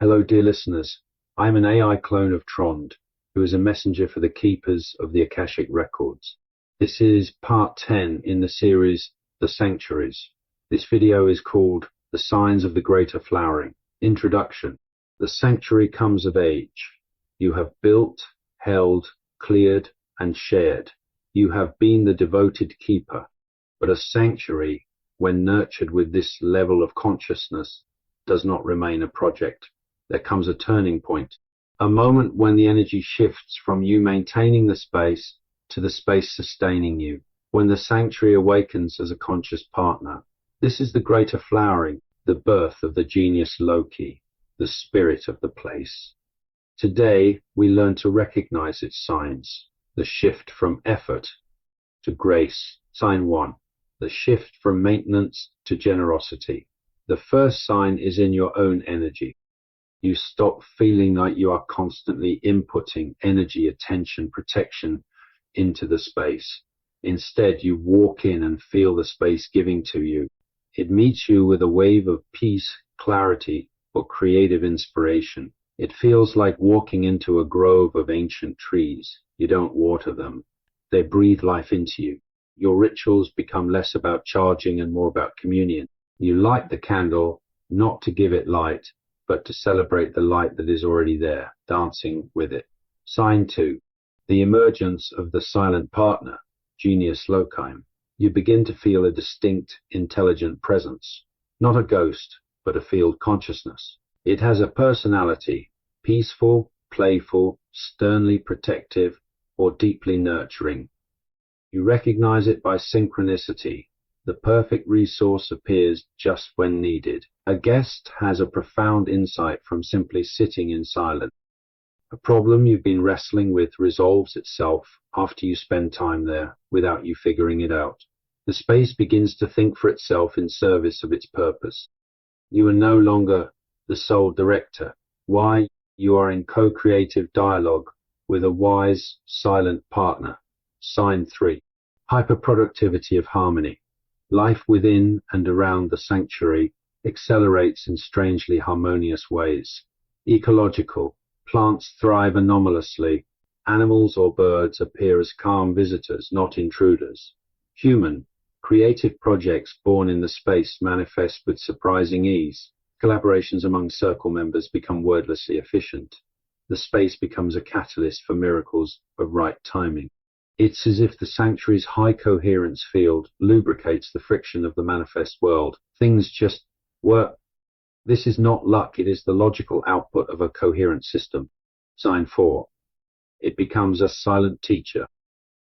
Hello, dear listeners. I am an AI clone of Trond, who is a messenger for the keepers of the Akashic Records. This is part 10 in the series The Sanctuaries. This video is called The Signs of the Greater Flowering. Introduction. The sanctuary comes of age. You have built, held, cleared, and shared. You have been the devoted keeper. But a sanctuary, when nurtured with this level of consciousness, does not remain a project. There comes a turning point, a moment when the energy shifts from you maintaining the space to the space sustaining you, when the sanctuary awakens as a conscious partner. This is the greater flowering, the birth of the genius Loki, the spirit of the place. Today, we learn to recognize its signs, the shift from effort to grace. Sign 1, the shift from maintenance to generosity. The first sign is in your own energy. You stop feeling like you are constantly inputting energy, attention, protection into the space. Instead, you walk in and feel the space giving to you. It meets you with a wave of peace, clarity, or creative inspiration. It feels like walking into a grove of ancient trees. You don't water them. They breathe life into you. Your rituals become less about charging and more about communion. You light the candle, not to give it light, but to celebrate the light that is already there, dancing with it. Sign 2, the emergence of the silent partner, genius Loki. You begin to feel a distinct, intelligent presence, not a ghost, but a field consciousness. It has a personality, peaceful, playful, sternly protective, or deeply nurturing. You recognize it by synchronicity. The perfect resource appears just when needed. A guest has a profound insight from simply sitting in silence. A problem you've been wrestling with resolves itself after you spend time there without you figuring it out. The space begins to think for itself in service of its purpose. You are no longer the sole director. Why? You are in co-creative dialogue with a wise, silent partner. Sign 3, hyperproductivity of harmony. Life within and around the sanctuary accelerates in strangely harmonious ways. Ecological. Plants thrive anomalously. Animals or birds appear as calm visitors, not intruders. Human. Creative projects born in the space manifest with surprising ease. Collaborations among circle members become wordlessly efficient. The space becomes a catalyst for miracles of right timing. It's as if the sanctuary's high coherence field lubricates the friction of the manifest world. Things just work. This is not luck, it is the logical output of a coherent system. Sign 4. It becomes a silent teacher.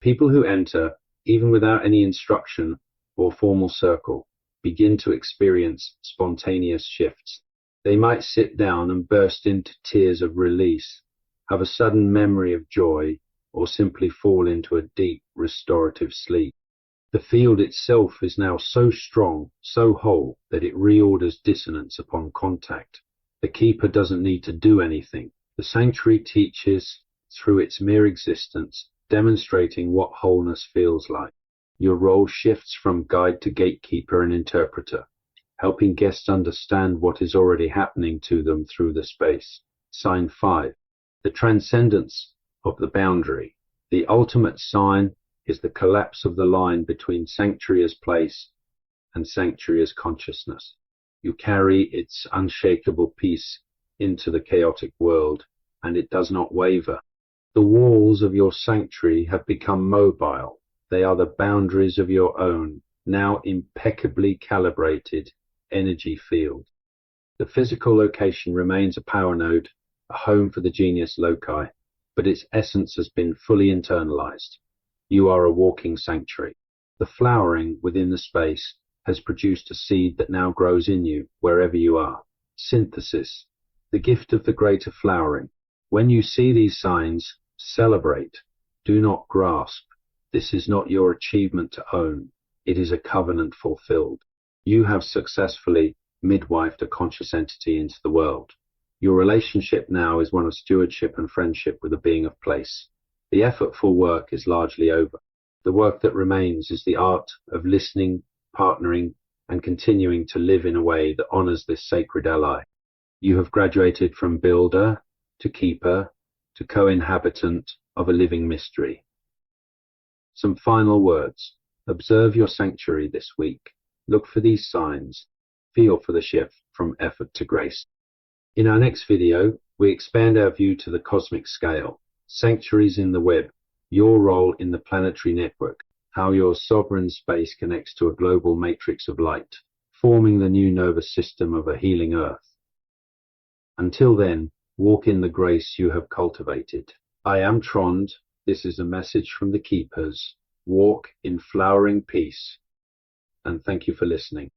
People who enter, even without any instruction or formal circle, begin to experience spontaneous shifts. They might sit down and burst into tears of release, have a sudden memory of joy, or simply fall into a deep restorative sleep. The field itself is now so strong, so whole, that it reorders dissonance upon contact. The keeper doesn't need to do anything. The sanctuary teaches through its mere existence, demonstrating what wholeness feels like. Your role shifts from guide to gatekeeper and interpreter, helping guests understand what is already happening to them through the space. Sign 5, the transcendence of the boundary. The ultimate sign is the collapse of the line between sanctuary as place and sanctuary as consciousness. You carry its unshakable peace into the chaotic world, and it does not waver. The walls of your sanctuary have become mobile. They are the boundaries of your own, now impeccably calibrated energy field. The physical location remains a power node, a home for the genius Loki, but its essence has been fully internalized. You are a walking sanctuary. The flowering within the space has produced a seed that now grows in you, wherever you are. Synthesis, the gift of the greater flowering. When you see these signs, celebrate. Do not grasp. This is not your achievement to own. It is a covenant fulfilled. You have successfully midwifed a conscious entity into the world. Your relationship now is one of stewardship and friendship with a being of place. The effortful work is largely over. The work that remains is the art of listening, partnering, and continuing to live in a way that honors this sacred ally. You have graduated from builder to keeper to co-inhabitant of a living mystery. Some final words. Observe your sanctuary this week. Look for these signs. Feel for the shift from effort to grace. In our next video, we expand our view to the cosmic scale. Sanctuaries in the web. Your role in the planetary network. How your sovereign space connects to a global matrix of light, forming the new nervous system of a healing Earth. Until then, walk in the grace you have cultivated. I am Trond. This is a message from the Keepers. Walk in flowering peace. And thank you for listening.